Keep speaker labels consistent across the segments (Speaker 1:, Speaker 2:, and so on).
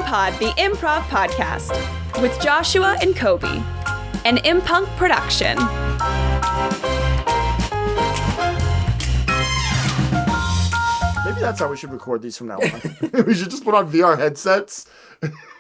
Speaker 1: imPod, the Improv podcast, with Joshua and Koby, an imPunk production.
Speaker 2: Maybe that's how we should record these from now on. We should just put on VR headsets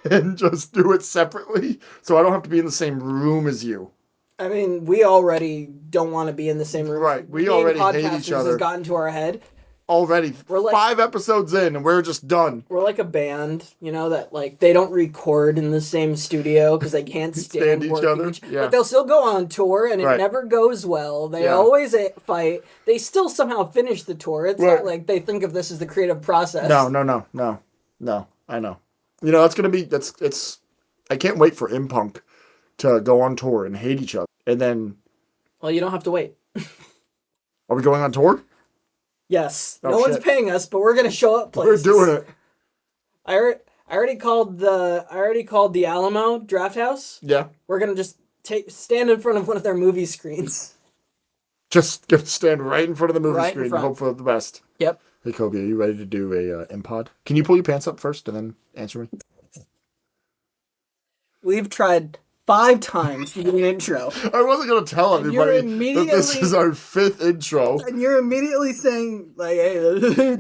Speaker 2: and just do it separately, so I don't have to be in the same room as you.
Speaker 3: I mean, we already don't want to be in the same room.
Speaker 2: Right, we already hate each other.
Speaker 3: Has gotten to our head.
Speaker 2: Already,
Speaker 3: we're like,
Speaker 2: 5 episodes in, and we're just done.
Speaker 3: We're like a band, you know, that like they don't record in the same studio because they can't stand
Speaker 2: each other. Yeah.
Speaker 3: But they'll still go on tour, and it never goes well. They always fight. They still somehow finish the tour. It's not like they think of this as the creative process.
Speaker 2: No. I know. You know, that's gonna be it's. I can't wait for imPunk to go on tour and hate each other, and then.
Speaker 3: Well, you don't have to wait.
Speaker 2: Are we going on tour?
Speaker 3: Yes. No one's paying us, but we're gonna show up places.
Speaker 2: We're doing it.
Speaker 3: I already called the Alamo Draft House.
Speaker 2: Yeah.
Speaker 3: We're gonna just stand in front of one of their movie screens.
Speaker 2: Just stand right in front of the movie screen and hope for the best.
Speaker 3: Yep.
Speaker 2: Hey Koby, are you ready to do a imPod? Can you pull your pants up first and then answer me?
Speaker 3: We've tried 5 times to do an intro.
Speaker 2: I wasn't going to tell everybody that this is our 5th intro.
Speaker 3: And you're immediately saying, like, hey,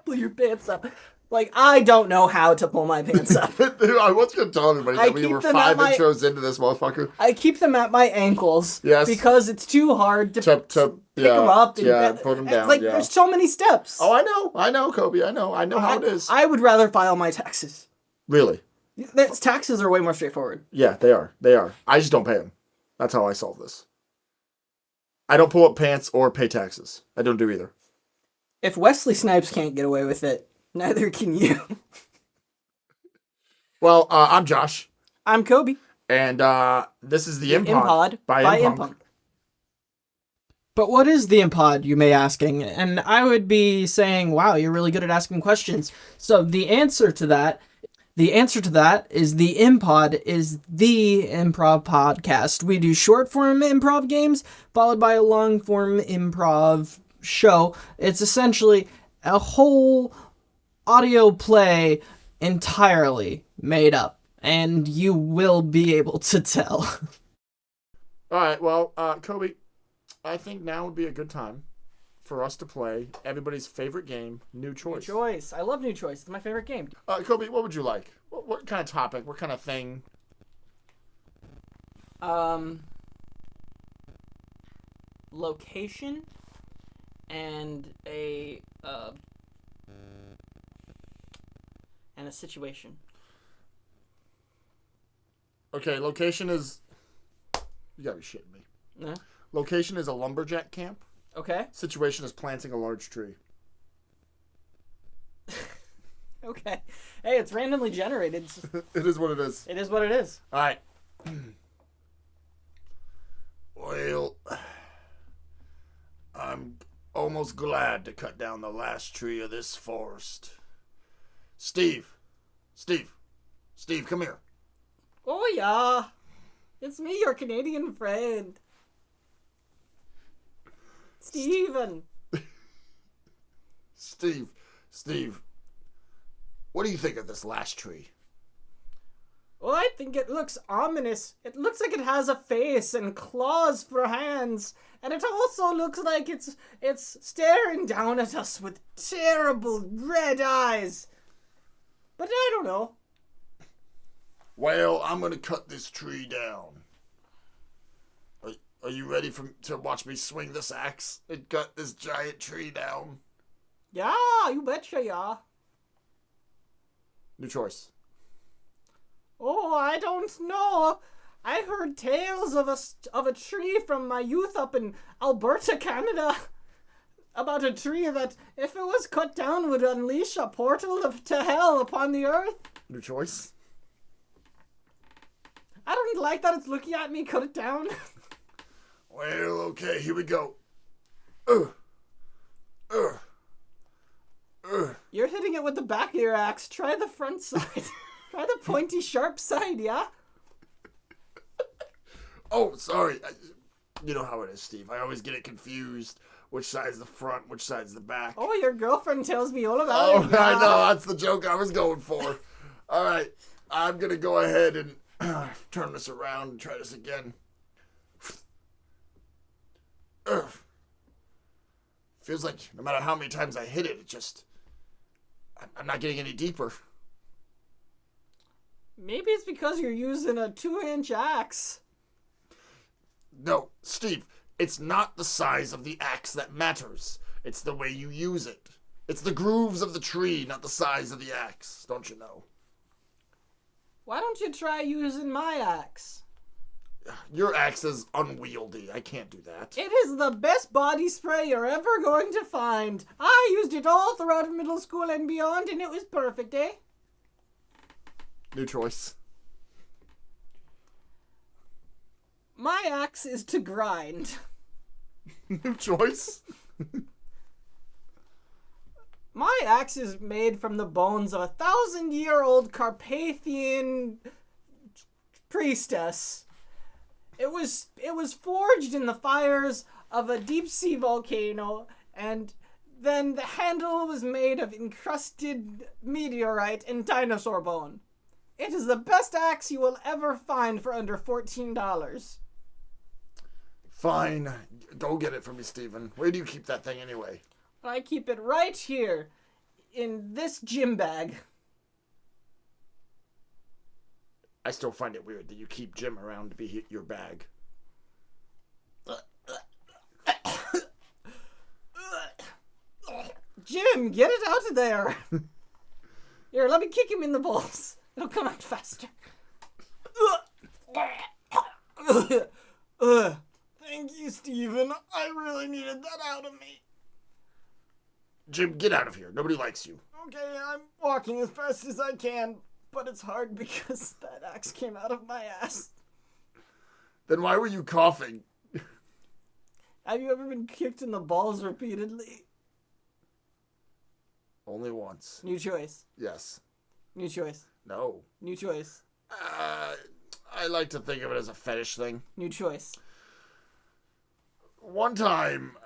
Speaker 3: pull your pants up. Like, I don't know how to pull my pants up.
Speaker 2: I wasn't going to tell everybody that we were 5 intros into this motherfucker.
Speaker 3: I keep them at my ankles.
Speaker 2: Yes.
Speaker 3: Because it's too hard to pick them up. And
Speaker 2: put them down.
Speaker 3: Like, there's so many steps.
Speaker 2: Oh, I know, Koby. I know how it is.
Speaker 3: I would rather file my taxes.
Speaker 2: Really?
Speaker 3: Taxes are way more straightforward.
Speaker 2: Yeah, they are. I just don't pay them. That's how I solve this. I don't pull up pants or pay taxes. I don't do either.
Speaker 3: If Wesley Snipes can't get away with it, neither can you.
Speaker 2: Well, I'm Josh.
Speaker 3: I'm Koby.
Speaker 2: And this is the imPod by imPunk.
Speaker 4: But what is the imPod, you may asking? And I would be saying, wow, you're really good at asking questions. So the answer to that is the imPod is the improv podcast. We do short-form improv games, followed by a long-form improv show. It's essentially a whole audio play entirely made up, and you will be able to tell.
Speaker 2: All right, well, Koby, I think now would be a good time for us to play everybody's favorite game, New Choice.
Speaker 3: New Choice. I love New Choice. It's my favorite game.
Speaker 2: Koby, what would you like? What kind of topic? What kind of thing?
Speaker 3: Location and a situation.
Speaker 2: Okay, location is... You gotta be shitting me.
Speaker 3: No.
Speaker 2: Location is a lumberjack camp.
Speaker 3: Okay.
Speaker 2: Situation is planting a large tree.
Speaker 3: Okay. Hey, it's randomly generated.
Speaker 2: It is what it is.
Speaker 3: It is what it is.
Speaker 2: All right. Well, I'm almost glad to cut down the last tree of this forest. Steve, come here.
Speaker 3: Oh, yeah. It's me, your Canadian friend. Steven.
Speaker 2: Steve, what do you think of this last tree?
Speaker 3: Well, I think it looks ominous. It looks like it has a face and claws for hands. And it also looks like it's staring down at us with terrible red eyes. But I don't know.
Speaker 2: Well, I'm going to cut this tree down. Are you ready to watch me swing this axe and cut this giant tree down?
Speaker 3: Yeah, you betcha, yeah.
Speaker 2: New choice.
Speaker 3: Oh, I don't know. I heard tales of a tree from my youth up in Alberta, Canada. About a tree that, if it was cut down, would unleash a portal to hell upon the earth.
Speaker 2: New choice.
Speaker 3: I don't like that it's looking at me. Cut it down.
Speaker 2: Well, okay, here we go.
Speaker 3: You're hitting it with the back of your axe. Try the front side. Try the pointy, sharp side, yeah?
Speaker 2: Oh, sorry. You know how it is, Steve. I always get it confused. Which side's the front, which side's the back.
Speaker 3: Oh, your girlfriend tells me all about it.
Speaker 2: Oh, I know. That's the joke I was going for. All right, I'm gonna go ahead and turn this around and try this again. Ugh. Feels like no matter how many times I hit it, I'm not getting any deeper.
Speaker 3: Maybe it's because you're using a 2-inch axe.
Speaker 2: No, Steve, it's not the size of the axe that matters. It's the way you use it. It's the grooves of the tree, not the size of the axe, don't you know?
Speaker 3: Why don't you try using my axe?
Speaker 2: Your axe is unwieldy. I can't do that.
Speaker 3: It is the best body spray you're ever going to find. I used it all throughout middle school and beyond, and it was perfect, eh?
Speaker 2: New choice.
Speaker 3: My axe is to grind.
Speaker 2: New choice.
Speaker 3: My axe is made from the bones of a 1,000-year-old Carpathian priestess. It was forged in the fires of a deep-sea volcano, and then the handle was made of encrusted meteorite and dinosaur bone. It is the best axe you will ever find for under $14.
Speaker 2: Fine. Go get it for me, Steven. Where do you keep that thing anyway?
Speaker 3: I keep it right here in this gym bag.
Speaker 2: I still find it weird that you keep Jim around to be your bag.
Speaker 3: Jim, get it out of there. Here, let me kick him in the balls. It'll come out faster. Thank you, Steven. I really needed that out of me.
Speaker 2: Jim, get out of here. Nobody likes you.
Speaker 3: Okay, I'm walking as fast as I can, but it's hard because that axe came out of my ass.
Speaker 2: Then why were you coughing?
Speaker 3: Have you ever been kicked in the balls repeatedly?
Speaker 2: Only once.
Speaker 3: New choice.
Speaker 2: Yes.
Speaker 3: New choice.
Speaker 2: No.
Speaker 3: New choice.
Speaker 2: I like to think of it as a fetish thing.
Speaker 3: New choice.
Speaker 2: One time,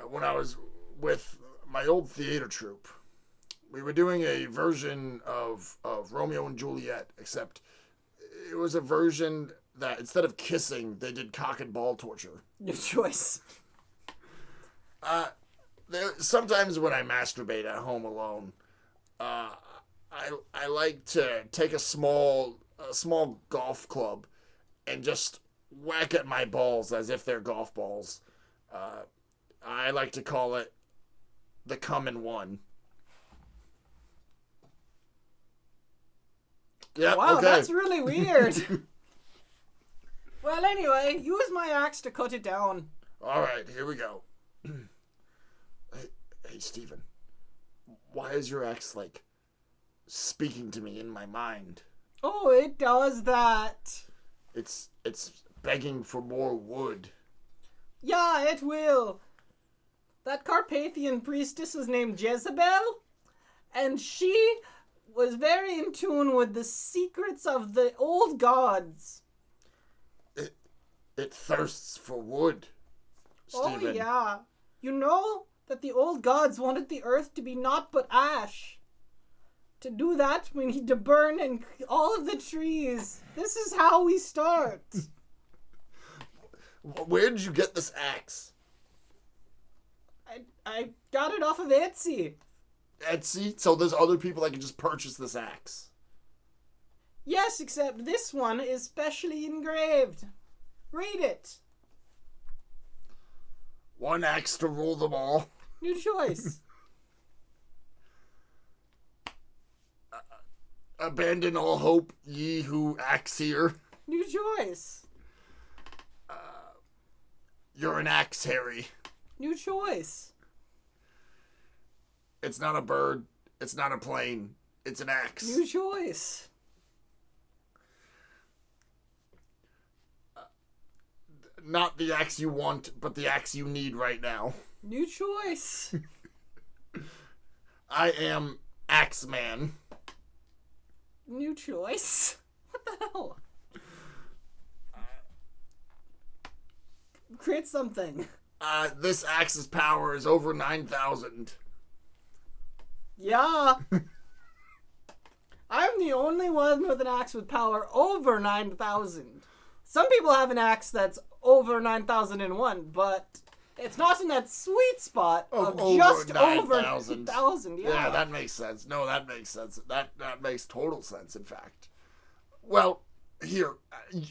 Speaker 2: when I was with my old theater troupe, we were doing a version of Romeo and Juliet, except it was a version that instead of kissing, they did cock and ball torture.
Speaker 3: New choice.
Speaker 2: Sometimes when I masturbate at home alone, I like to take a small golf club and just whack at my balls as if they're golf balls. I like to call it the come in one. Yeah,
Speaker 3: Wow,
Speaker 2: okay.
Speaker 3: that's really weird. Well, anyway, use my axe to cut it down.
Speaker 2: All right, here we go. Hey, Steven. Why is your axe, speaking to me in my mind?
Speaker 3: Oh, it does that.
Speaker 2: It's begging for more wood.
Speaker 3: Yeah, it will. That Carpathian priestess was named Jezebel, and she was very in tune with the secrets of the old gods.
Speaker 2: It thirsts for wood, Steven.
Speaker 3: Oh, yeah. You know that the old gods wanted the earth to be naught but ash. To do that, we need to burn and all of the trees. This is how we start.
Speaker 2: Where did you get this axe?
Speaker 3: I got it off of Etsy.
Speaker 2: Etsy? So there's other people that can just purchase this axe.
Speaker 3: Yes, except this one is specially engraved. Read it.
Speaker 2: One axe to rule them all.
Speaker 3: New choice.
Speaker 2: Abandon all hope, ye who axe here.
Speaker 3: New choice.
Speaker 2: You're an axe, Harry.
Speaker 3: New choice.
Speaker 2: It's not a bird. It's not a plane. It's an axe.
Speaker 3: New choice.
Speaker 2: Not the axe you want, but the axe you need right now.
Speaker 3: New choice.
Speaker 2: I am Axeman.
Speaker 3: New choice. What the hell? Create something.
Speaker 2: This axe's power is over 9,000.
Speaker 3: Yeah. I'm the only one with an axe with power over 9,000. Some people have an axe that's over 9,001, but it's not in that sweet spot of just over 9,000.
Speaker 2: Yeah, that makes sense. No, that makes sense. That makes total sense, in fact. Well, here,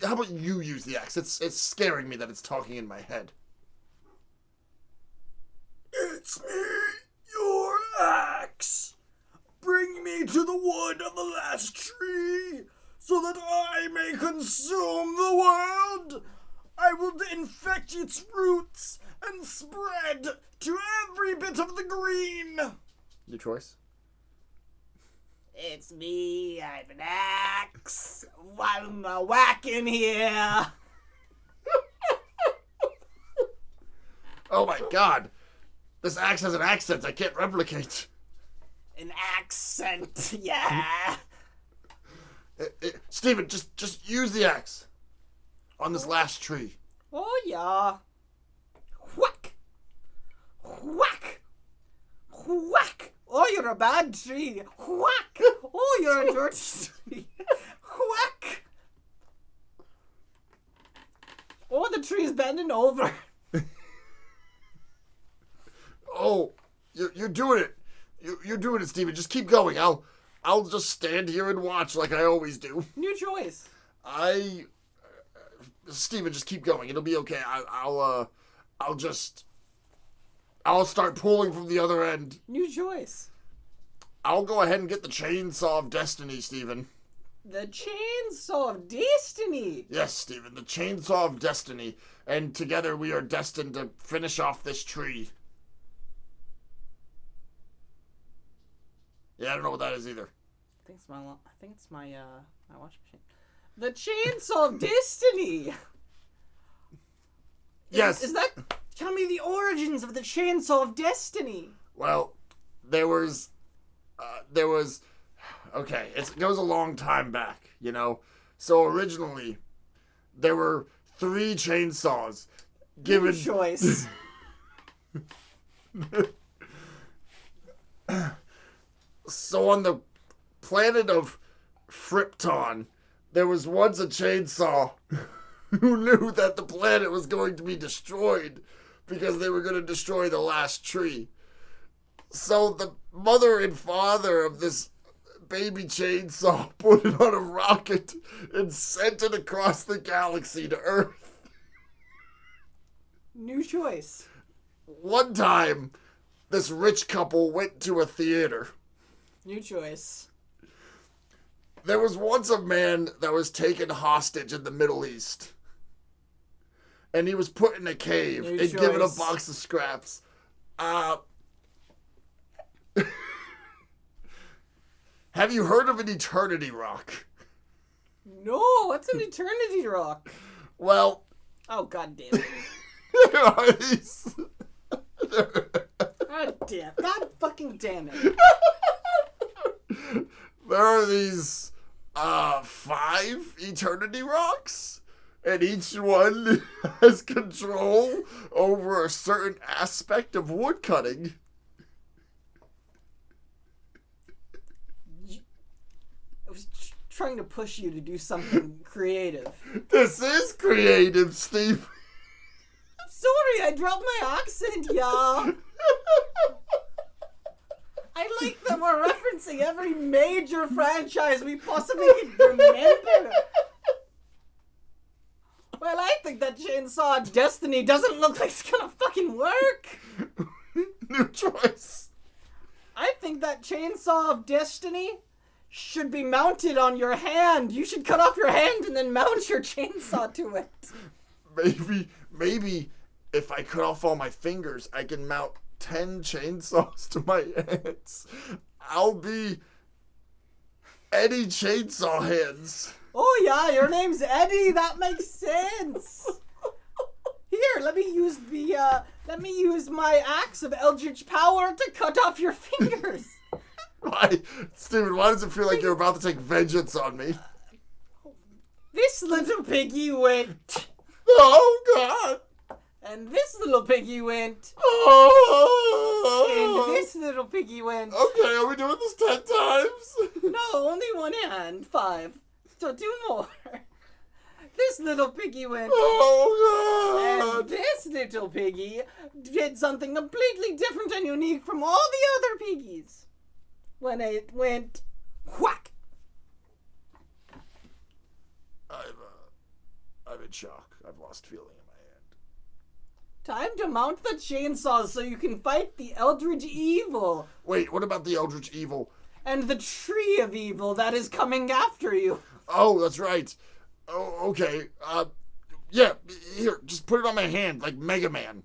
Speaker 2: how about you use the axe? It's scaring me that it's talking in my head.
Speaker 5: It's me, your axe. Bring me to the wood of the last tree, so that I may consume the world. I will infect its roots and spread to every bit of the green.
Speaker 2: Your choice?
Speaker 3: It's me, I have an axe. I'm whacking here.
Speaker 2: Oh my god. This axe has an accent I can't replicate.
Speaker 3: An accent, yeah.
Speaker 2: Steven, just use the axe on this last tree.
Speaker 3: Oh, yeah. Whack! Whack! Whack! Oh, you're a bad tree. Whack! Oh, you're a dirty tree. Whack! Oh, the tree's bending over.
Speaker 2: Oh, you're doing it. You're doing it, Steven. Just keep going. I'll just stand here and watch like I always do.
Speaker 3: New choice.
Speaker 2: Steven, just keep going. It'll be okay. I'll start pulling from the other end.
Speaker 3: New choice.
Speaker 2: I'll go ahead and get the chainsaw of destiny, Steven.
Speaker 3: The chainsaw of destiny.
Speaker 2: Yes, Steven, the chainsaw of destiny. And together we are destined to finish off this tree. Yeah, I don't know what that is either.
Speaker 3: I think it's my washing machine. The chainsaw of destiny.
Speaker 2: Yes.
Speaker 3: Is that? Tell me the origins of the chainsaw of destiny.
Speaker 2: Well, there was, okay, it goes a long time back, you know. So originally, there were 3 chainsaws given.
Speaker 3: Good choice.
Speaker 2: So on the planet of Krypton, there was once a chainsaw who knew that the planet was going to be destroyed because they were going to destroy the last tree. So the mother and father of this baby chainsaw put it on a rocket and sent it across the galaxy to Earth.
Speaker 3: New choice.
Speaker 2: One time, this rich couple went to a theater.
Speaker 3: New choice.
Speaker 2: There was once a man that was taken hostage in the Middle East. And he was put in a cave
Speaker 3: New
Speaker 2: and given a
Speaker 3: choice.
Speaker 2: box of scraps. Have you heard of an eternity rock?
Speaker 3: No, what's an eternity rock?
Speaker 2: Well,
Speaker 3: Oh, god damn it.
Speaker 2: there are these...
Speaker 3: God damn. God fucking damn it.
Speaker 2: There are these 5 eternity rocks, and each one has control over a certain aspect of woodcutting.
Speaker 3: I was trying to push you to do something creative.
Speaker 2: This is creative, Steve.
Speaker 3: Sorry, I dropped my accent, y'all. I like that we're referencing every major franchise we possibly could remember. Well, I think that Chainsaw of Destiny doesn't look like it's gonna fucking work.
Speaker 2: New choice.
Speaker 3: I think that Chainsaw of Destiny should be mounted on your hand. You should cut off your hand and then mount your chainsaw to it.
Speaker 2: Maybe if I cut off all my fingers, I can mount 10 chainsaws to my hands. I'll be Eddie Chainsaw Hands.
Speaker 3: Oh yeah, your name's Eddie. That makes sense. Here, let me use my axe of eldritch power to cut off your fingers.
Speaker 2: Why, Steven, why does it feel like you're about to take vengeance on me?
Speaker 3: This little piggy went,
Speaker 2: Oh, God.
Speaker 3: and this little piggy went, and
Speaker 2: Oh.
Speaker 3: this little piggy went.
Speaker 2: Okay, are we doing this 10 times?
Speaker 3: No, only one hand. 5. So 2 more. This little piggy went.
Speaker 2: Oh,
Speaker 3: And
Speaker 2: God.
Speaker 3: this little piggy did something completely different and unique from all the other piggies. When it went whack.
Speaker 2: I'm in shock. I've lost feeling in my
Speaker 3: Time to mount the chainsaw so you can fight the eldritch evil
Speaker 2: Wait, what about the Eldritch Evil?
Speaker 3: and the tree of evil that is coming after you.
Speaker 2: Oh, that's right. Oh, okay. Yeah, here, just put it on my hand, like Mega Man.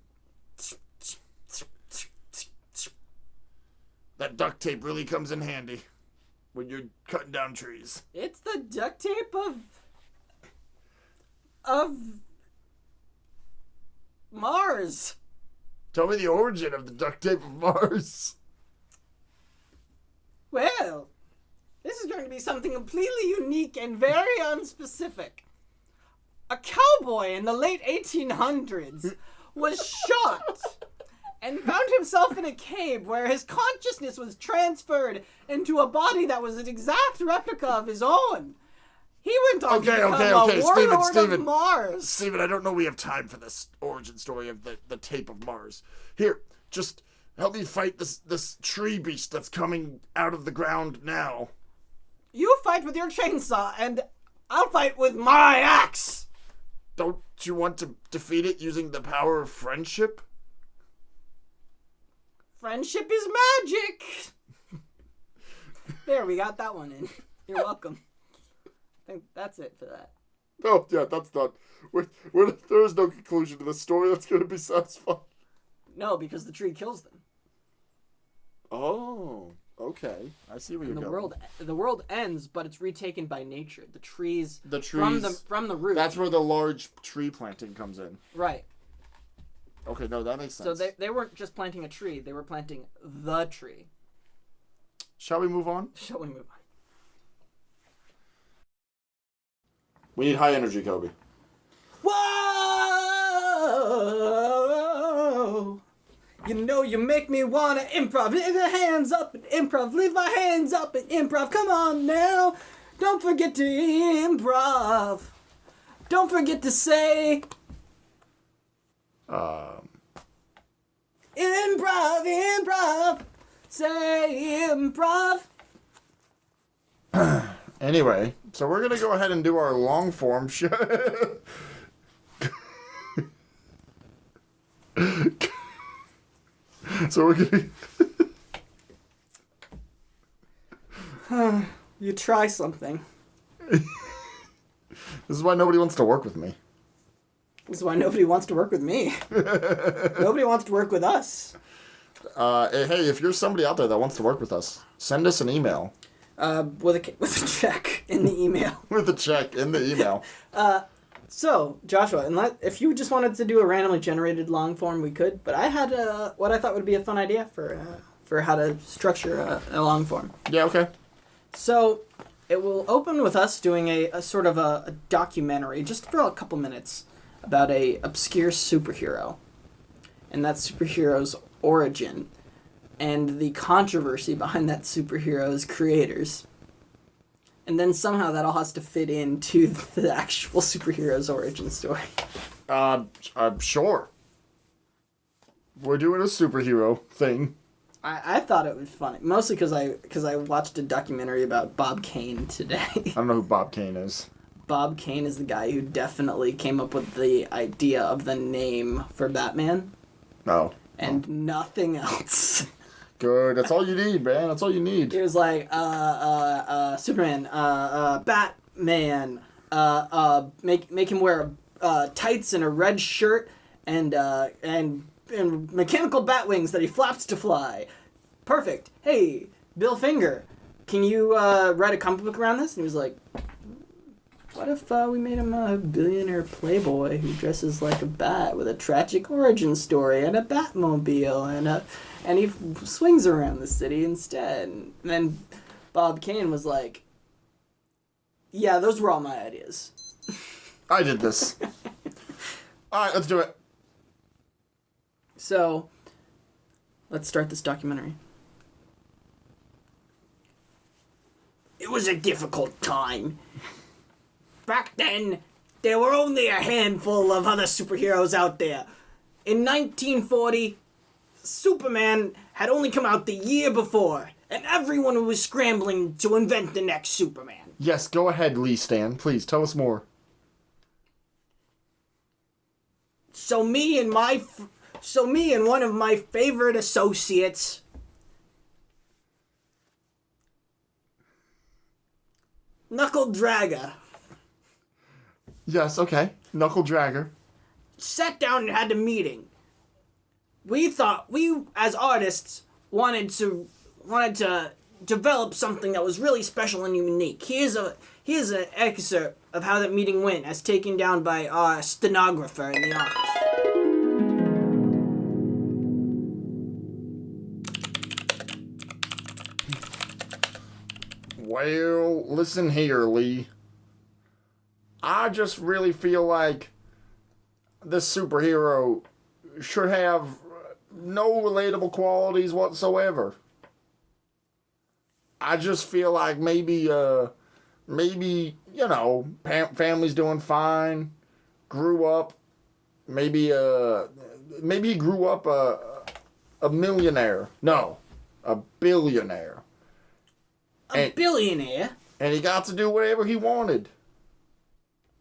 Speaker 2: That duct tape really comes in handy when you're cutting down trees.
Speaker 3: It's the duct tape of Mars.
Speaker 2: Tell me the origin of the duct tape of Mars.
Speaker 3: Well, this is going to be something completely unique and very unspecific. A cowboy in the late 1800s was shot and found himself in a cave where his consciousness was transferred into a body that was an exact replica of his own. He went on to become a warlord of Mars.
Speaker 2: Steven, I don't know we have time for this origin story of the tape of Mars. Here, just help me fight this tree beast that's coming out of the ground now.
Speaker 3: You fight with your chainsaw, and I'll fight with my axe.
Speaker 2: Don't you want to defeat it using the power of friendship?
Speaker 3: Friendship is magic. There, we got that one in. You're welcome. I think that's it for that.
Speaker 2: Oh, yeah, that's done. There is no conclusion to this story that's going to be satisfying.
Speaker 3: No, because the tree kills them.
Speaker 2: Oh, okay. I see where you're going.
Speaker 3: The world ends, but it's retaken by nature. The trees from the root.
Speaker 2: That's where the large tree planting comes in.
Speaker 3: Right.
Speaker 2: Okay, no, that makes sense.
Speaker 3: So they weren't just planting a tree; they were planting the tree.
Speaker 2: Shall we move on?
Speaker 3: Shall we move on?
Speaker 2: We need high energy, Koby.
Speaker 3: Whoa! You know you make me wanna improv. Leave your hands up and improv. Leave my hands up and improv. Come on now. Don't forget to improv. Don't forget to say improv. Say improv.
Speaker 2: Anyway, so we're going to go ahead and do our long form show. So we're going
Speaker 3: to... You try something.
Speaker 2: This is why nobody wants to work with me.
Speaker 3: This is why nobody wants to work with me. Nobody wants to work with us.
Speaker 2: Hey, if you're somebody out there that wants to work with us, send us an email.
Speaker 3: With a check in the email.
Speaker 2: With a check in the email.
Speaker 3: So, Joshua, if you just wanted to do a randomly generated long form, we could. But I had what I thought would be a fun idea for how to structure a long form.
Speaker 2: Yeah, okay.
Speaker 3: So, it will open with us doing a sort of a documentary, just for a couple minutes, about a obscure superhero. And that superhero's origin. And the controversy behind that superhero's creators. And then somehow that all has to fit into the actual superhero's origin story.
Speaker 2: I'm sure. We're doing a superhero thing.
Speaker 3: I thought it was funny, mostly because I watched a documentary about Bob Kane today.
Speaker 2: I don't know who Bob Kane is.
Speaker 3: Bob Kane is the guy who definitely came up with the idea of the name for Batman.
Speaker 2: Oh.
Speaker 3: And nothing else.
Speaker 2: Good. That's all you need, man. That's all you need.
Speaker 3: It was like, Superman, Batman, make him wear tights and a red shirt and mechanical bat wings that he flaps to fly. Perfect. Hey, Bill Finger, can you write a comic book around this? And he was like, what if we made him a billionaire playboy who dresses like a bat with a tragic origin story and a Batmobile and he swings around the city instead? And then Bob Kane was like, yeah, those were all my ideas.
Speaker 2: I did this. All right, let's do it.
Speaker 3: So, Let's start this documentary.
Speaker 5: It was a difficult time. Back then, there were only a handful of other superheroes out there. In 1940, Superman had only come out the year before, and everyone was scrambling to invent the next Superman.
Speaker 2: Yes, go ahead, Lee Stan. Please, tell us more.
Speaker 5: So me and one of my favorite associates Knuckle Dragger
Speaker 2: Yes, okay. Knuckle Dragger.
Speaker 5: sat down and had a meeting. We thought we as artists wanted to develop something that was really special and unique. Here's an excerpt of how that meeting went, as taken down by our stenographer in the office.
Speaker 2: Well, listen here, Lee. I just really feel like this superhero should have no relatable qualities whatsoever. I just feel like maybe, family's doing fine, grew up, maybe he grew up a millionaire. No, a billionaire.
Speaker 5: A billionaire?
Speaker 2: And he got to do whatever he wanted.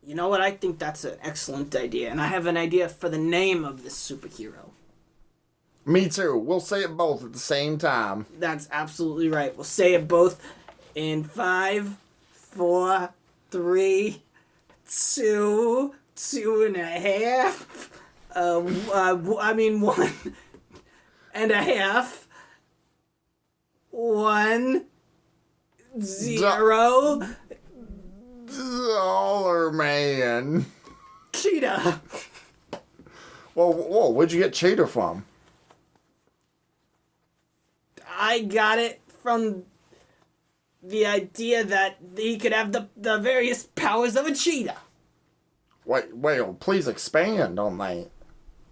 Speaker 5: You know what? I think that's an excellent idea, and I have an idea for the name of this superhero.
Speaker 2: Me too. We'll say it both at the same time.
Speaker 5: That's absolutely right. We'll say it both in 5, 4, 3, 2, 2.5. 1.5. 1, 0.
Speaker 2: Dollar Man.
Speaker 5: Cheetah.
Speaker 2: Whoa, where'd you get Cheetah from?
Speaker 5: I got it from the idea that he could have the various powers of a cheetah.
Speaker 2: Wait, please expand on that.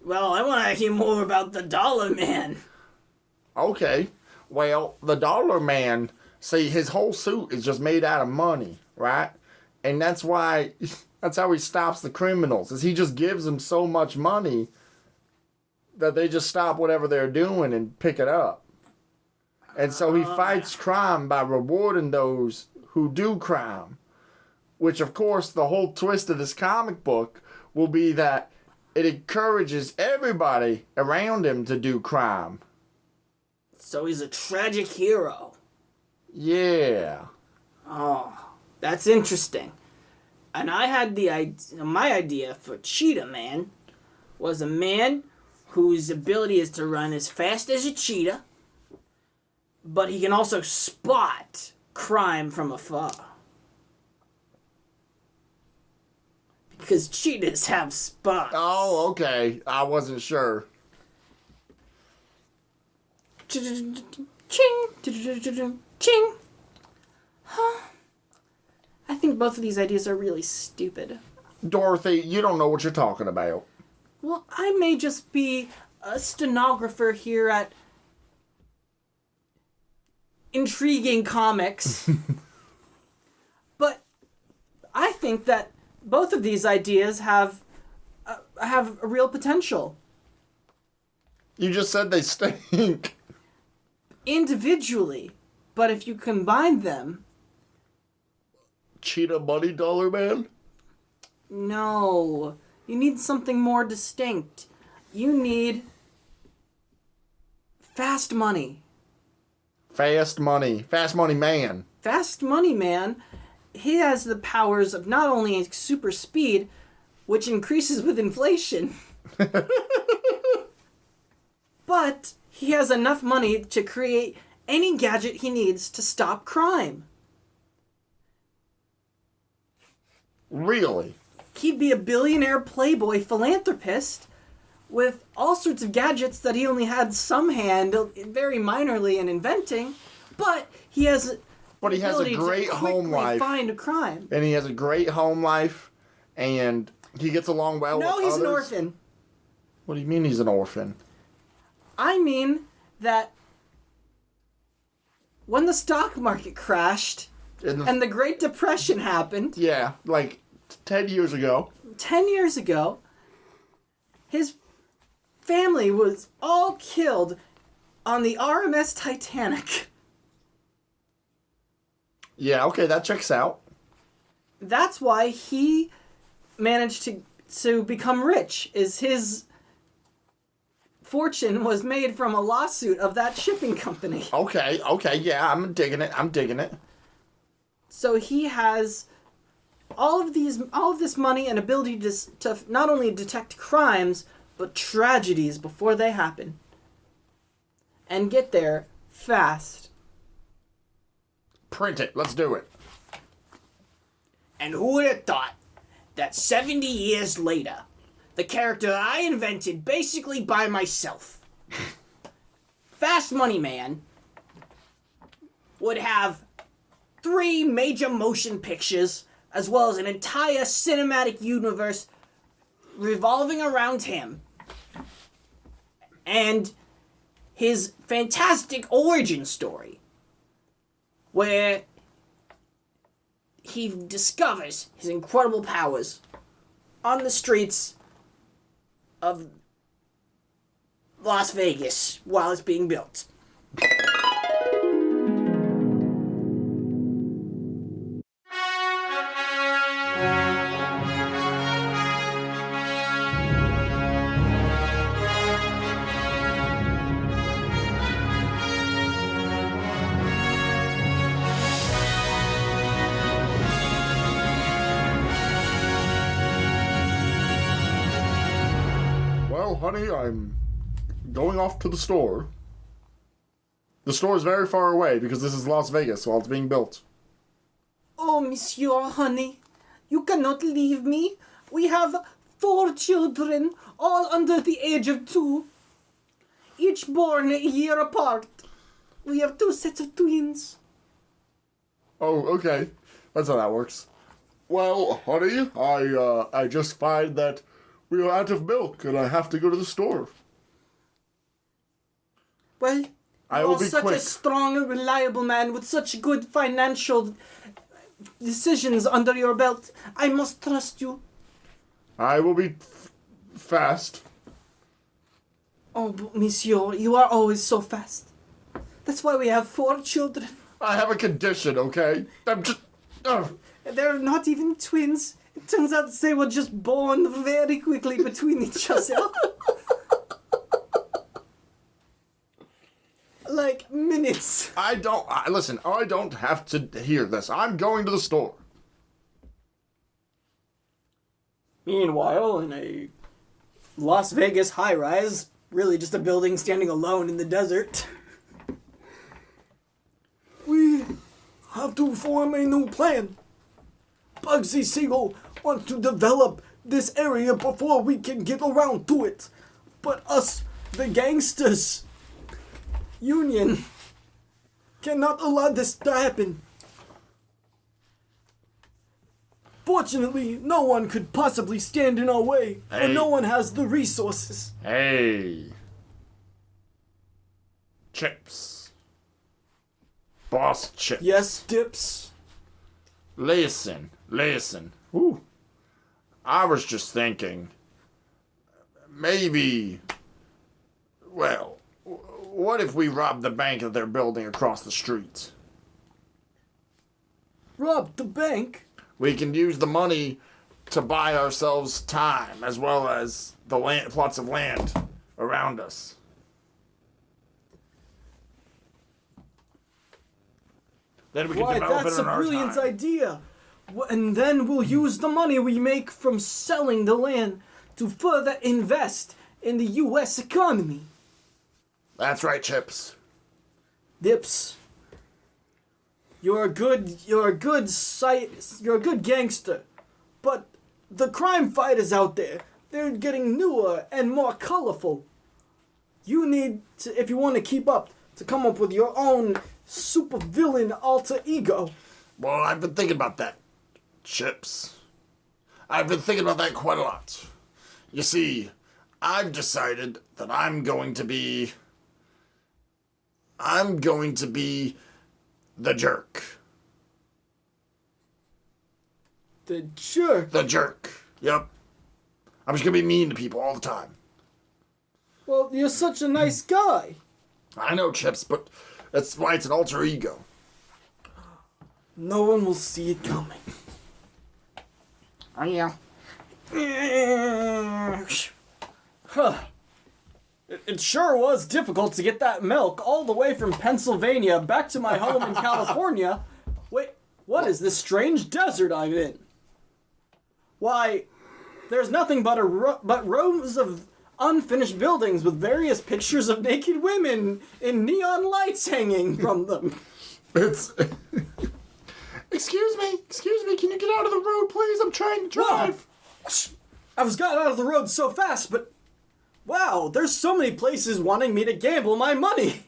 Speaker 5: Well, I want to hear more about the Dollar Man.
Speaker 2: Okay. Well, the Dollar Man, see, his whole suit is just made out of money, right? And that's how he stops the criminals, is he just gives them so much money that they just stop whatever they're doing and pick it up. And so he fights crime by rewarding those who do crime. Which, of course, the whole twist of this comic book will be that it encourages everybody around him to do crime.
Speaker 5: So he's a tragic hero.
Speaker 2: Yeah.
Speaker 5: Oh, that's interesting. And I had my idea for Cheetah Man was a man whose ability is to run as fast as a cheetah, but he can also spot crime from afar. Because cheetahs have spots.
Speaker 2: Oh, okay. I wasn't sure.
Speaker 5: Ching! Ching! Huh? I think both of these ideas are really stupid.
Speaker 2: Dorothy, you don't know what you're talking about.
Speaker 3: Well, I may just be a stenographer here at Intriguing Comics. But I think that both of these ideas have a real potential.
Speaker 2: You just said they stink.
Speaker 3: Individually, but if you combine them...
Speaker 2: Cheetah Money Dollar Man?
Speaker 3: No. You need something more distinct. You need... Fast Money.
Speaker 2: Fast Money. Fast Money Man.
Speaker 3: Fast Money Man, he has the powers of not only super speed, which increases with inflation, but he has enough money to create any gadget he needs to stop crime.
Speaker 2: Really?
Speaker 3: He'd be a billionaire playboy philanthropist with all sorts of gadgets that he only had some hand, very minorly, in inventing, but he has...
Speaker 2: But he has a great home life.
Speaker 3: Find a crime.
Speaker 2: And he has a great home life, and he gets along well with others.
Speaker 3: No, he's an orphan.
Speaker 2: What do you mean he's an orphan?
Speaker 3: I mean that when the stock market crashed and the Great Depression happened,
Speaker 2: Yeah, like 10 years ago.
Speaker 3: 10 years ago, his family was all killed on the RMS Titanic.
Speaker 2: Yeah, okay, that checks out.
Speaker 3: That's why he managed to become rich, is his fortune was made from a lawsuit of that shipping company.
Speaker 2: Okay, yeah, I'm digging it.
Speaker 3: So he has all of this money and ability to not only detect crimes, but tragedies before they happen. And get there fast.
Speaker 2: Print it, let's do it.
Speaker 3: And who would have thought that 70 years later, the character I invented basically by myself, Fast Money Man, would have 3 major motion pictures, as well as an entire cinematic universe revolving around him, and his fantastic origin story, where he discovers his incredible powers on the streets of Las Vegas while it's being built.
Speaker 2: Well, honey, I'm going off to the store. The store is very far away because this is Las Vegas while it's being built.
Speaker 3: Oh, monsieur, honey, you cannot leave me. We have 4 children, all under the age of 2, each born a year apart. We have 2 sets of twins.
Speaker 2: Oh, okay. That's how that works. Well, honey, I just find that we are out of milk and I have to go to the store.
Speaker 3: Well,
Speaker 2: I
Speaker 3: you
Speaker 2: will
Speaker 3: are
Speaker 2: be
Speaker 3: such
Speaker 2: quick.
Speaker 3: a strong and reliable man with such good financial decisions under your belt. I must trust you.
Speaker 2: I will be fast.
Speaker 3: Oh, but monsieur, you are always so fast. That's why we have 4 children.
Speaker 2: I have a condition, okay? I'm just...
Speaker 3: They're not even twins. It turns out they were just born very quickly between each other. Like minutes.
Speaker 2: Listen, I don't have to hear this. I'm going to the store.
Speaker 3: Meanwhile, in a Las Vegas high-rise, really just a building standing alone in the desert.
Speaker 5: We have to form a new plan. Bugsy Siegel wants to develop this area before we can get around to it. But us, the gangsters, Union, cannot allow this to happen. Fortunately, no one could possibly stand in our way, for
Speaker 2: Hey.
Speaker 5: no one has the resources.
Speaker 2: Hey. Chips. Boss Chips.
Speaker 5: Yes, Dips.
Speaker 2: Listen. Ooh. I was just thinking, maybe, well, what if we rob the bank that they're building across the street?
Speaker 5: Rob the bank?
Speaker 2: We can use the money to buy ourselves time, as well as the plots of land around us. Then we can
Speaker 5: Why,
Speaker 2: develop
Speaker 5: that's
Speaker 2: it
Speaker 5: a
Speaker 2: in our
Speaker 5: brilliant
Speaker 2: time.
Speaker 5: idea. And then we'll use the money we make from selling the land to further invest in the U.S. economy.
Speaker 2: That's right, Chips.
Speaker 5: Dips, you're a good gangster, but the crime fighters out there, they're getting newer and more colorful. You need to, if you want to keep up, to come up with your own supervillain alter ego.
Speaker 2: Well, I've been thinking about that, Chips. I've been thinking about that quite a lot. You see, I've decided that I'm going to be I'm going to be the jerk.
Speaker 3: The jerk.
Speaker 2: The jerk. Yep. I'm just going to be mean to people all the time.
Speaker 3: Well, you're such a nice guy.
Speaker 2: I know, Chips, but that's why it's an alter ego.
Speaker 3: No one will see it coming. Oh, yeah. Huh. It sure was difficult to get that milk all the way from Pennsylvania back to my home in California. Wait, what is this strange desert I'm in? Why, there's nothing but rows of unfinished buildings with various pictures of naked women in neon lights hanging from them.
Speaker 2: It's... Excuse me, can you get out of the road, please? I'm trying to drive.
Speaker 3: I was got out of the road so fast, but... Wow, there's so many places wanting me to gamble my money.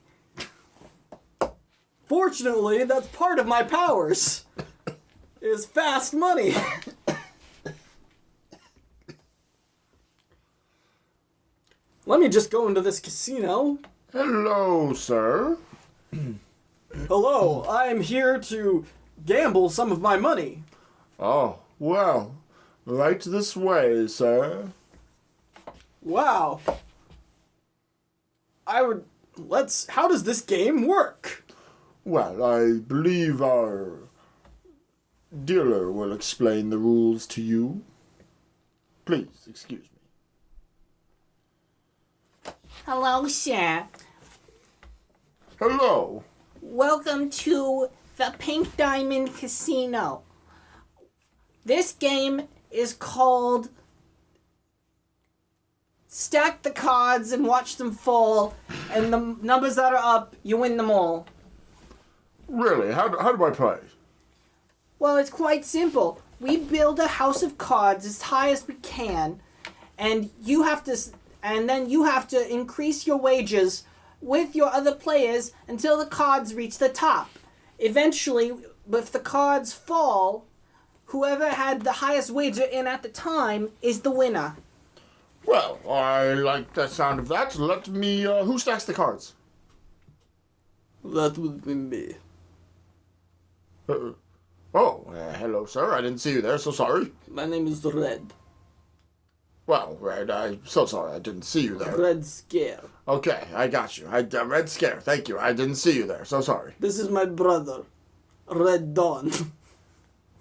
Speaker 3: Fortunately, that's part of my powers. Is fast money. Let me just go into this casino.
Speaker 2: Hello, sir.
Speaker 3: Hello, I'm here to gamble some of my money.
Speaker 2: Oh, well, right this way, sir.
Speaker 3: Wow. How does this game work?
Speaker 2: Well, I believe our dealer will explain the rules to you. Please, excuse me.
Speaker 6: Hello, sir.
Speaker 2: Hello.
Speaker 6: Welcome to the Pink Diamond Casino. This game is called Stack the Cards and Watch Them Fall, and the numbers that are up, you win them all.
Speaker 2: Really? How do I play?
Speaker 6: Well, it's quite simple. We build a house of cards as high as we can, and then you have to increase your wages with your other players until the cards reach the top. Eventually, if the cards fall, whoever had the highest wager in at the time is the winner.
Speaker 2: Well, I like the sound of that. Let me, who stacks the cards?
Speaker 3: That would be me.
Speaker 2: Hello, sir. I didn't see you there, so sorry.
Speaker 3: My name is Red.
Speaker 2: Well, Red, I'm so sorry I didn't see you there.
Speaker 3: Red Scare.
Speaker 2: Okay, I got you. Red Scare, thank you. I didn't see you there, so sorry.
Speaker 3: This is my brother, Red Dawn.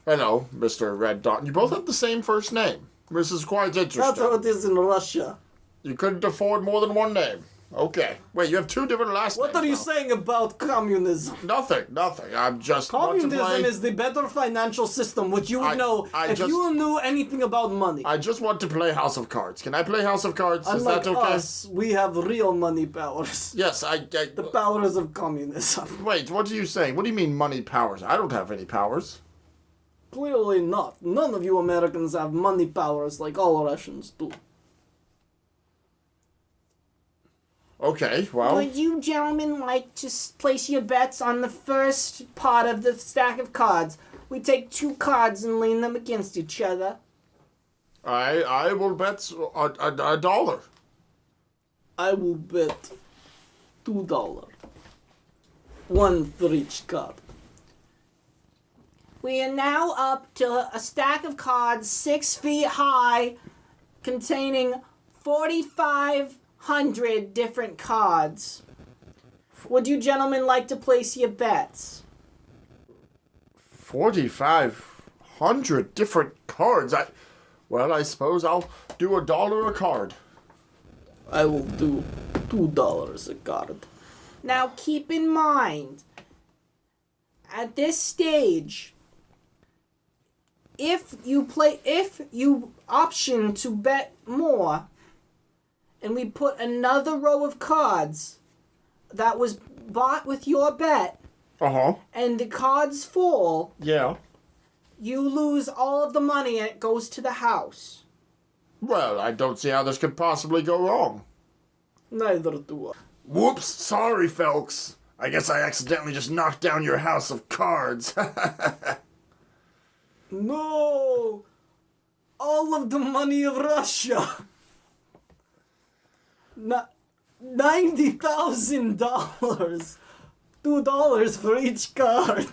Speaker 2: Hello, Mr. Red Dawn. You both have the same first name. This is quite interesting.
Speaker 3: That's how it is in Russia.
Speaker 2: You couldn't afford more than one name. Okay. Wait, you have two different last names.
Speaker 3: What are you
Speaker 2: now.
Speaker 3: saying about communism?
Speaker 2: Nothing. I'm just
Speaker 3: Communism is the better financial system, which you would know if you knew anything about money.
Speaker 2: I just want to play House of Cards. Can I play House of Cards?
Speaker 3: Unlike
Speaker 2: is that okay?
Speaker 3: us, we have real money powers.
Speaker 2: Yes,
Speaker 3: The powers of communism.
Speaker 2: Wait, what are you saying? What do you mean money powers? I don't have any powers.
Speaker 3: Clearly not. None of you Americans have money powers like all Russians do.
Speaker 2: Okay, well...
Speaker 6: Would you gentlemen like to place your bets on the first part of the stack of cards? We take two cards and lean them against each other.
Speaker 2: I will bet a dollar.
Speaker 3: I will bet $2. One for each card.
Speaker 6: We are now up to a stack of cards 6 feet high, containing 4,500 different cards. Would you gentlemen like to place your bets?
Speaker 2: 4,500 different cards. I suppose I'll do $1 a card.
Speaker 3: I will do $2 a card.
Speaker 6: Now keep in mind, at this stage, if you option to bet more, and we put another row of cards that was bought with your bet, and the cards fall,
Speaker 2: Yeah.
Speaker 6: you lose all of the money and it goes to the house.
Speaker 2: Well, I don't see how this could possibly go wrong.
Speaker 3: Neither do I.
Speaker 2: Whoops, sorry, folks. I guess I accidentally just knocked down your house of cards.
Speaker 3: No! All of the money of Russia! $90,000! $2 for each card.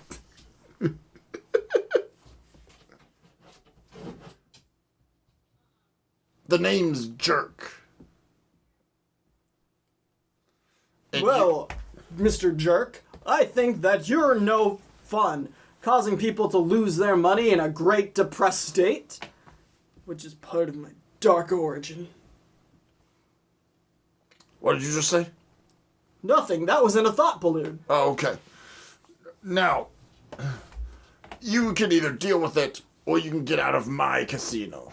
Speaker 2: The name's Jerk. And
Speaker 3: Well, Mr. Jerk, I think that you're no fun, causing people to lose their money in a great depressed state, which is part of my dark origin.
Speaker 2: what did you just say?
Speaker 3: Nothing, that was in a thought balloon.
Speaker 2: Oh, okay. Now, you can either deal with it or you can get out of my casino.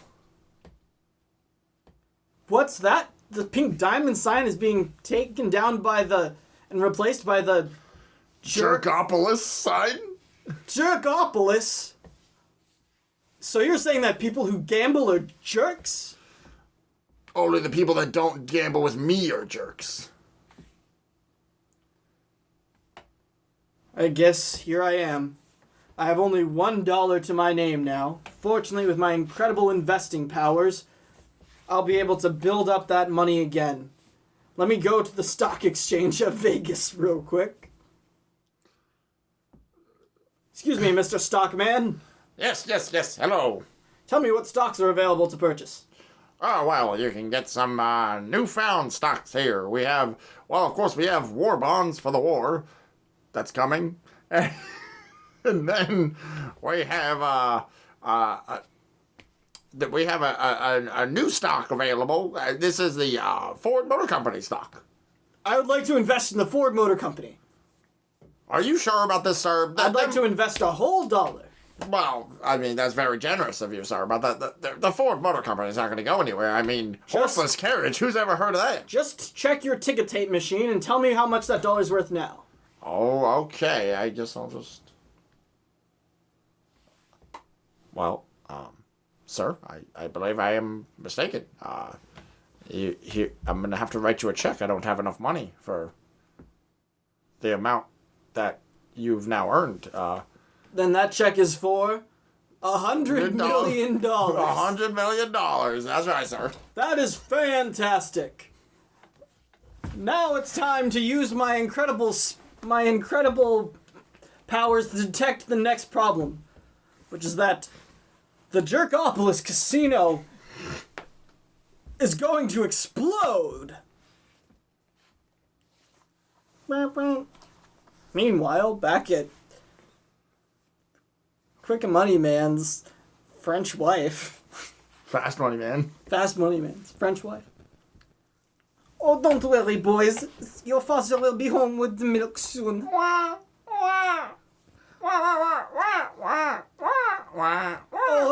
Speaker 3: What's that? The pink diamond sign is being taken down and replaced by the
Speaker 2: Jerkopolis sign?
Speaker 3: Jerkopolis? So you're saying that people who gamble are jerks?
Speaker 2: Only the people that don't gamble with me are jerks.
Speaker 3: I guess here I am. I have only $1 to my name now. Fortunately, with my incredible investing powers, I'll be able to build up that money again. Let me go to the stock exchange of Vegas real quick. Excuse me, Mr. Stockman.
Speaker 2: Yes, hello.
Speaker 3: Tell me what stocks are available to purchase.
Speaker 2: Oh, well, you can get some newfound stocks here. We have, well, of course, we have war bonds for the war. That's coming. And then we have a new stock available. This is the Ford Motor Company stock.
Speaker 3: I would like to invest in the Ford Motor Company.
Speaker 2: Are you sure about this, sir?
Speaker 3: I'd like to invest a whole $1.
Speaker 2: Well, I mean, that's very generous of you, sir, but the Ford Motor Company is not going to go anywhere. I mean, horseless carriage, who's ever heard of that?
Speaker 3: Just check your ticket tape machine and tell me how much that $1's worth now.
Speaker 2: Oh, okay. I guess I'll just... Well, sir, I believe I am mistaken. I'm going to have to write you a check. I don't have enough money for the amount that you've now earned.
Speaker 3: Then that check is for $100 million.
Speaker 2: $100 million. That's right, sir.
Speaker 3: That is fantastic. Now it's time to use my incredible powers to detect the next problem, which is that the Jerkopolis casino is going to explode. Meanwhile, back at Quick and Money Man's French wife.
Speaker 2: Fast money, man.
Speaker 3: Fast Money Man's French wife. Oh, don't worry, boys. Your father will be home with the milk soon. Oh,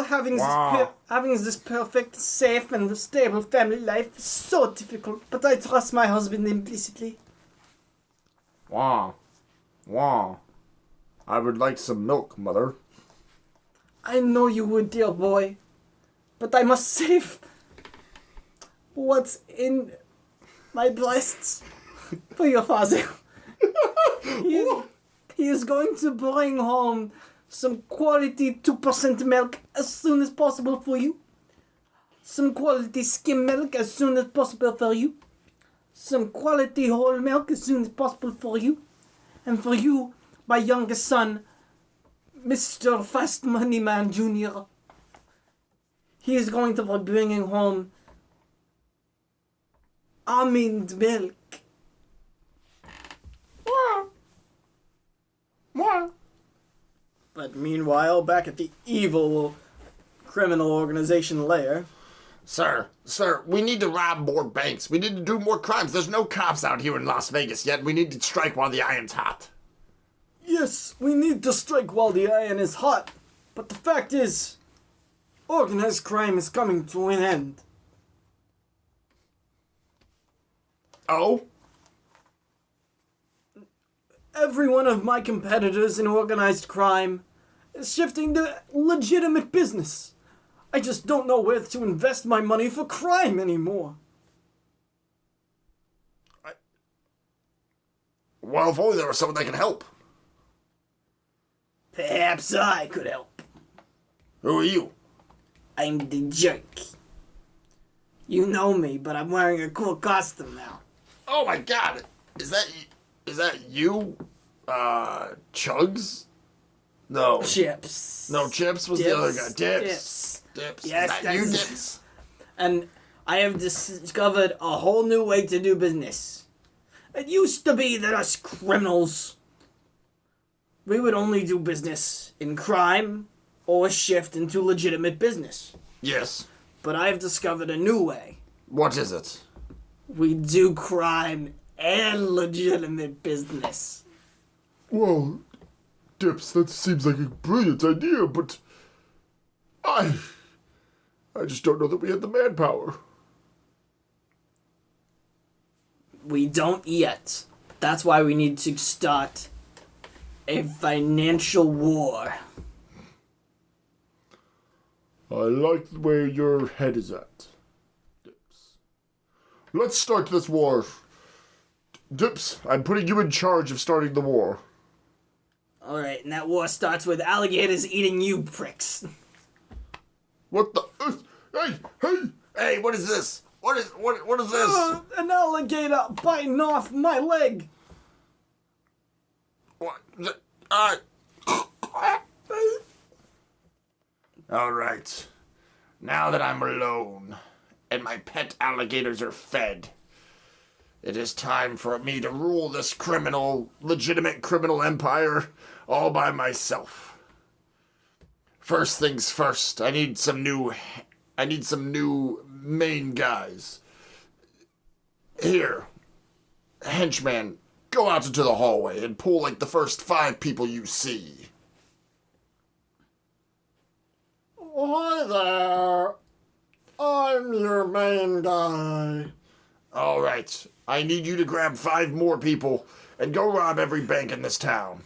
Speaker 3: having this perfect, safe, and stable family life is so difficult, but I trust my husband implicitly.
Speaker 2: Wah. I would like some milk, mother.
Speaker 3: I know you would, dear boy, but I must save what's in my breasts for your father. He is going to bring home some quality 2% milk as soon as possible for you. Some quality skim milk as soon as possible for you. Some quality whole milk as soon as possible for you. And for you, my youngest son, Mr. Fast Money Man Jr., he is going to be bringing home almond milk. But meanwhile, back at the evil criminal organization lair.
Speaker 2: Sir, we need to rob more banks. We need to do more crimes. There's no cops out here in Las Vegas yet. We need to strike while the iron's hot.
Speaker 3: Yes, we need to strike while the iron is hot. But the fact is, organized crime is coming to an end.
Speaker 2: Oh?
Speaker 3: Every one of my competitors in organized crime is shifting to legitimate business. I just don't know where to invest my money for crime anymore.
Speaker 2: Well, if only there was someone that could help.
Speaker 3: Perhaps I could help.
Speaker 2: Who are you?
Speaker 3: I'm the jerk. You know me, but I'm wearing a cool costume now.
Speaker 2: Oh my god! Is that you? Chugs? No.
Speaker 3: Chips.
Speaker 2: No, Chips was the other guy. Dips.
Speaker 3: Yes,
Speaker 2: Is that you,
Speaker 3: that's-
Speaker 2: Dips?
Speaker 3: And I have discovered a whole new way to do business. It used to be that us criminals, we would only do business in crime or shift into legitimate business.
Speaker 2: Yes.
Speaker 3: But I've discovered a new way.
Speaker 2: What is it?
Speaker 3: We do crime and legitimate business.
Speaker 2: Well, Dips, that seems like a brilliant idea, but I just don't know that we have the manpower.
Speaker 3: We don't yet. That's why we need to start a financial war.
Speaker 2: I like where your head is at, Dips. Let's start this war. Dips, I'm putting you in charge of starting the war.
Speaker 3: Alright, and that war starts with alligators eating you pricks.
Speaker 2: What the? Hey! What is this? What is this?
Speaker 3: An alligator biting off my leg.
Speaker 2: What? All right. Now that I'm alone and my pet alligators are fed, it is time for me to rule this legitimate criminal empire all by myself. First things first, I need some new main guys. Here, henchman, go out into the hallway and pull like the first 5 people you see.
Speaker 5: Hi there. I'm your main guy.
Speaker 2: All right, I need you to grab 5 more people and go rob every bank in this town.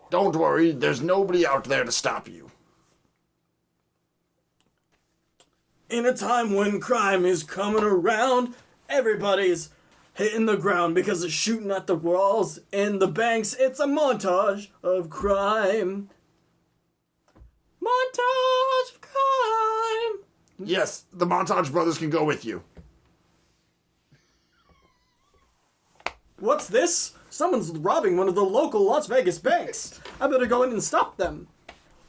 Speaker 2: Don't worry, there's nobody out there to stop you.
Speaker 3: In a time when crime is coming around, everybody's hitting the ground because of shooting at the walls in the banks. It's a montage of crime. Montage of crime.
Speaker 2: Yes, the Montage Brothers can go with you.
Speaker 3: What's this? Someone's robbing one of the local Las Vegas banks. I better go in and stop them.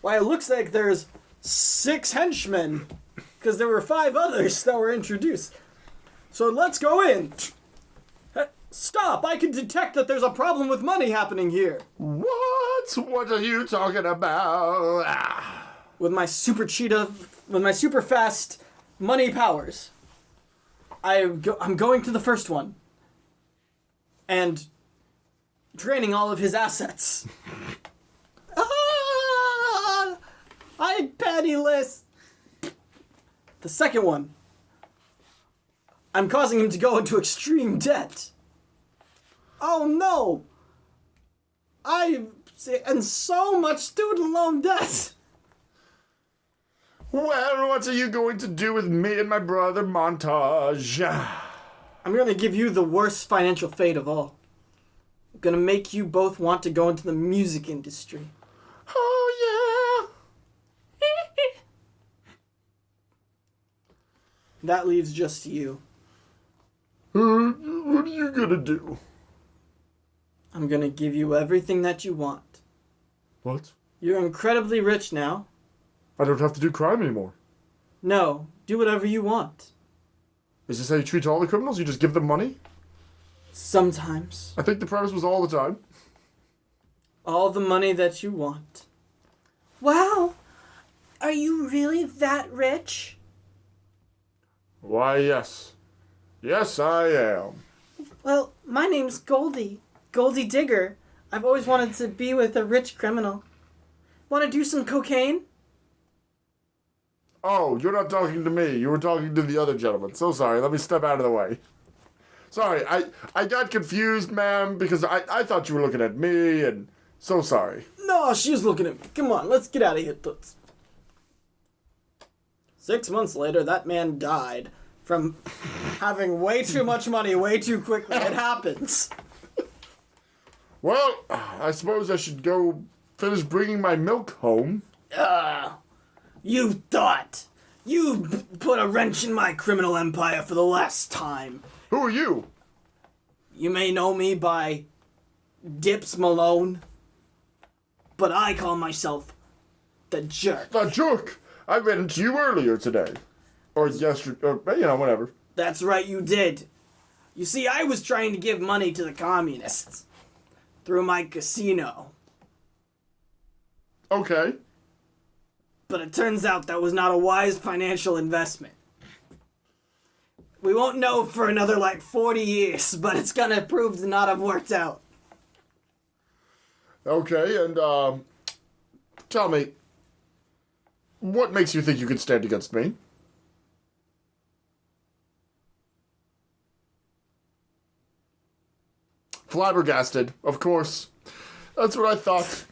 Speaker 3: Why, it looks like there's 6 henchmen, because there were 5 others that were introduced. So let's go in. Stop! I can detect that there's a problem with money happening here.
Speaker 2: What? What are you talking about?
Speaker 3: With my super fast money powers, I'm going to the first one and draining all of his assets. I'm penniless. The second one, I'm causing him to go into extreme debt. Oh no! I'm in so much student loan debt.
Speaker 2: Well, what are you going to do with me and my brother Montage?
Speaker 3: I'm gonna give you the worst financial fate of all. I'm gonna make you both want to go into the music industry.
Speaker 2: Oh, yeah.
Speaker 3: That leaves just you.
Speaker 2: What are you gonna do?
Speaker 3: I'm gonna give you everything that you want.
Speaker 2: What?
Speaker 3: You're incredibly rich now.
Speaker 2: I don't have to do crime anymore.
Speaker 3: No, do whatever you want.
Speaker 2: Is this how you treat all the criminals? You just give them money?
Speaker 3: Sometimes.
Speaker 2: I think the premise was all the time.
Speaker 3: All the money that you want.
Speaker 6: Wow. Are you really that rich?
Speaker 2: Why, yes. Yes, I am.
Speaker 6: Well, my name's Goldie. Goldie Digger. I've always wanted to be with a rich criminal. Want to do some cocaine?
Speaker 2: Oh, you're not talking to me. You were talking to the other gentleman. So sorry. Let me step out of the way. Sorry, I got confused, ma'am, because I thought you were looking at me, and so sorry.
Speaker 3: No, she's looking at me. Come on, let's get out of here, Toots. 6 months later, that man died from having way too much money way too quickly. It happens.
Speaker 2: Well, I suppose I should go finish bringing my milk home.
Speaker 3: You thought. You put a wrench in my criminal empire for the last time.
Speaker 2: Who are you?
Speaker 3: You may know me by
Speaker 6: Dips Malone. But I call myself the Jerk.
Speaker 2: The Jerk! I ran into you earlier today. Or yesterday, or, whatever.
Speaker 6: That's right, you did. You see, I was trying to give money to the communists through my casino.
Speaker 2: Okay.
Speaker 6: But it turns out that was not a wise financial investment. We won't know for another 40 years, but it's gonna prove to not have worked out.
Speaker 2: Okay, and, tell me, what makes you think you can stand against me? Flabbergasted, of course. That's what I thought.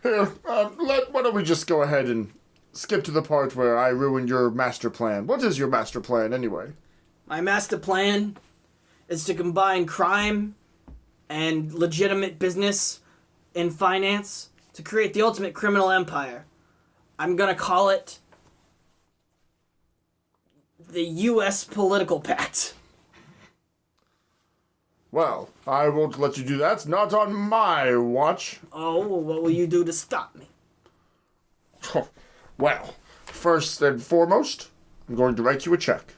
Speaker 2: Here, why don't we just go ahead and skip to the part where I ruin your master plan. What is your master plan, anyway?
Speaker 6: My master plan is to combine crime and legitimate business in finance to create the ultimate criminal empire. I'm gonna call it the U.S. Political Pact.
Speaker 2: Well, I won't let you do that. Not on my watch.
Speaker 6: Oh, what will you do to stop me?
Speaker 2: Well, first and foremost, I'm going to write you a check.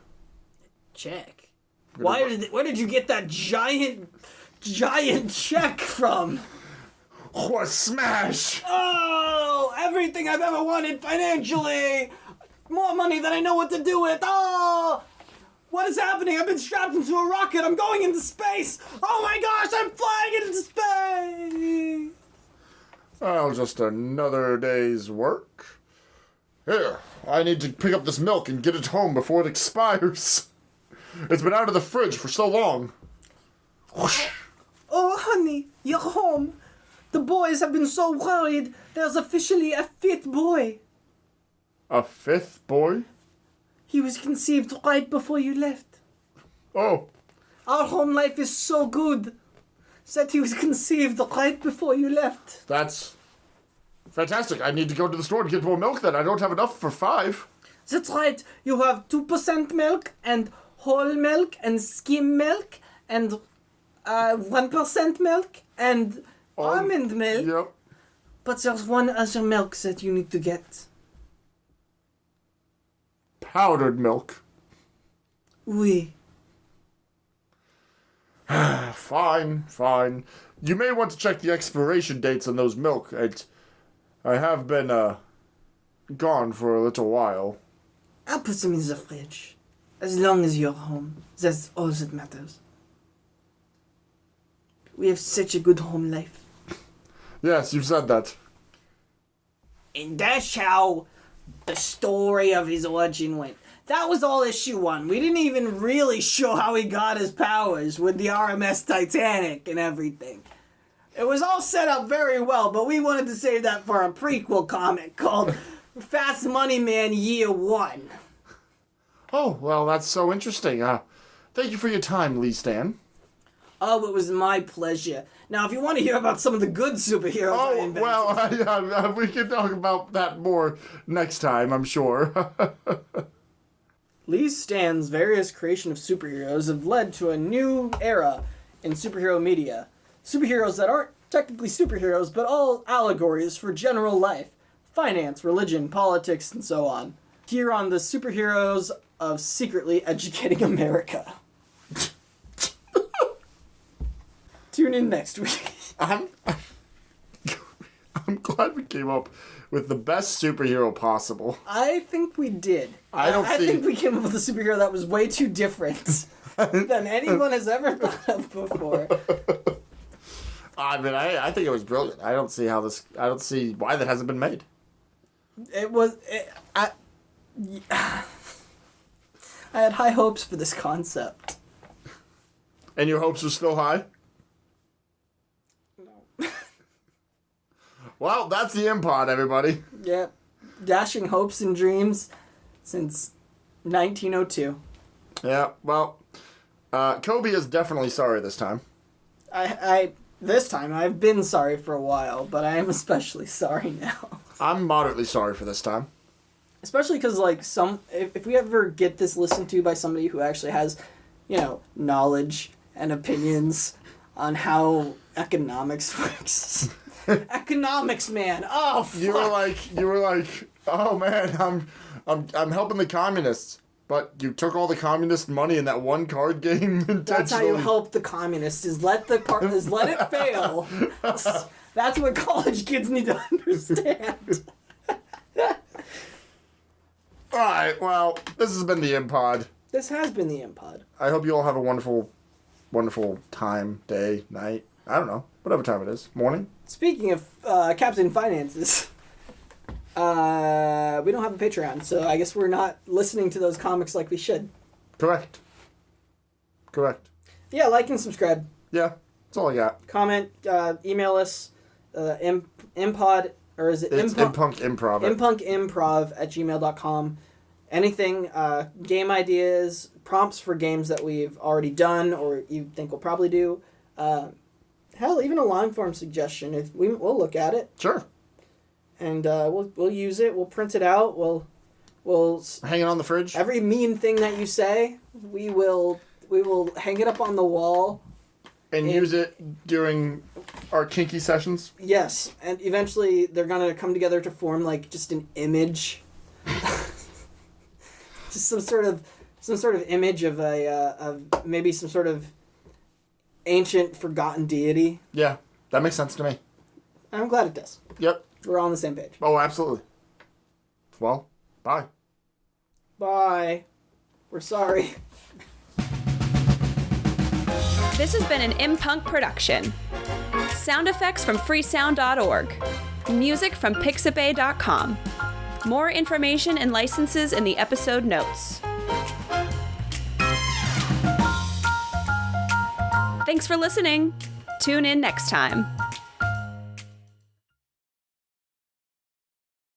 Speaker 6: Check. Where did you get that giant check from?
Speaker 2: What smash!
Speaker 6: Oh, everything I've ever wanted financially! More money than I know what to do with! Oh! What is happening? I've been strapped into a rocket! I'm going into space! Oh my gosh, I'm flying into space!
Speaker 2: Well, just another day's work. Here, I need to pick up this milk and get it home before it expires. It's been out of the fridge for so long. Whoosh.
Speaker 6: Oh, honey, you're home. The boys have been so worried. There's officially a 5th boy.
Speaker 2: A 5th boy?
Speaker 6: He was conceived right before you left.
Speaker 2: Oh.
Speaker 6: Our home life is so good. Said he was conceived right before you left.
Speaker 2: That's fantastic. I need to go to the store to get more milk then. I don't have enough for 5.
Speaker 6: That's right. You have 2% milk and whole milk and skim milk and 1% milk and almond milk.
Speaker 2: Yep.
Speaker 6: But there's one other milk that you need to get.
Speaker 2: Powdered milk.
Speaker 6: Oui.
Speaker 2: Fine. You may want to check the expiration dates on those milk. I have been, gone for a little while.
Speaker 6: I'll put them in the fridge. As long as you're home. That's all that matters. We have such a good home life.
Speaker 2: Yes, you've said that.
Speaker 6: And that's how the story of his origin went. That was all issue 1. We didn't even really show how he got his powers with the RMS Titanic and everything. It was all set up very well, but we wanted to save that for a prequel comic called Fast Money Man Year 1.
Speaker 2: Oh, well, that's so interesting. Thank you for your time, Lee Stan.
Speaker 6: Oh, it was my pleasure. Now, if you want to hear about some of the good superheroes I invented...
Speaker 2: well, we can talk about that more next time, I'm sure.
Speaker 3: Lee Stan's various creation of superheroes have led to a new era in superhero media. Superheroes that aren't technically superheroes, but all allegories for general life, finance, religion, politics, and so on. Here on the Superheroes of Secretly Educating America. Tune in next week.
Speaker 2: I'm glad we came up with the best superhero possible.
Speaker 3: I think we did.
Speaker 2: I
Speaker 3: think we came up with a superhero that was way too different than anyone has ever thought of before.
Speaker 2: I mean, I think it was brilliant. I don't see why that hasn't been made.
Speaker 3: I had high hopes for this concept.
Speaker 2: And your hopes are still high?
Speaker 3: No.
Speaker 2: Well, that's the imPod, everybody.
Speaker 3: Yep. Dashing hopes and dreams since 1902.
Speaker 2: Yeah, well, Koby is definitely sorry this time.
Speaker 3: This time, I've been sorry for a while, but I am especially sorry now.
Speaker 2: I'm moderately sorry for this time.
Speaker 3: Especially because, if we ever get this listened to by somebody who actually has, knowledge and opinions
Speaker 6: on how economics works. Economics, man. Oh, fuck.
Speaker 2: You were like, oh man, I'm helping the communists. But you took all the communist money in that one card game intentionally.
Speaker 6: That's how you help the communists, is let it fail. That's what college kids need to understand.
Speaker 2: Alright, well, this has been the imPod.
Speaker 6: This has been the imPod.
Speaker 2: I hope you all have a wonderful, wonderful time, day, night. I don't know. Whatever time it is. Morning?
Speaker 6: Speaking of Captain Finances, we don't have a Patreon, so I guess we're not listening to those comics like we should.
Speaker 2: Correct.
Speaker 6: Yeah, like and subscribe.
Speaker 2: Yeah, that's all I got.
Speaker 6: Comment, email us, imPod, or is it
Speaker 2: It's imPunk Improv.
Speaker 6: impunkimprov@gmail.com. Anything, game ideas, prompts for games that we've already done or you think we'll probably do. Hell, even a long form suggestion. We'll look at it.
Speaker 2: Sure.
Speaker 6: And we'll use it. We'll print it out. We'll
Speaker 2: hang it on the fridge.
Speaker 6: Every mean thing that you say, we will hang it up on the wall.
Speaker 2: And use it during our kinky sessions?
Speaker 6: Yes, and eventually they're gonna come together to form like just an image, just some sort of image of maybe some sort of ancient forgotten deity.
Speaker 2: Yeah, that makes sense to me.
Speaker 6: I'm glad it does.
Speaker 2: Yep.
Speaker 6: We're all on the same page.
Speaker 2: Oh, absolutely. Well, bye.
Speaker 6: Bye. We're sorry.
Speaker 1: This has been an imPunk production. Sound effects from freesound.org. Music from pixabay.com. More information and licenses in the episode notes. Thanks for listening. Tune in next time.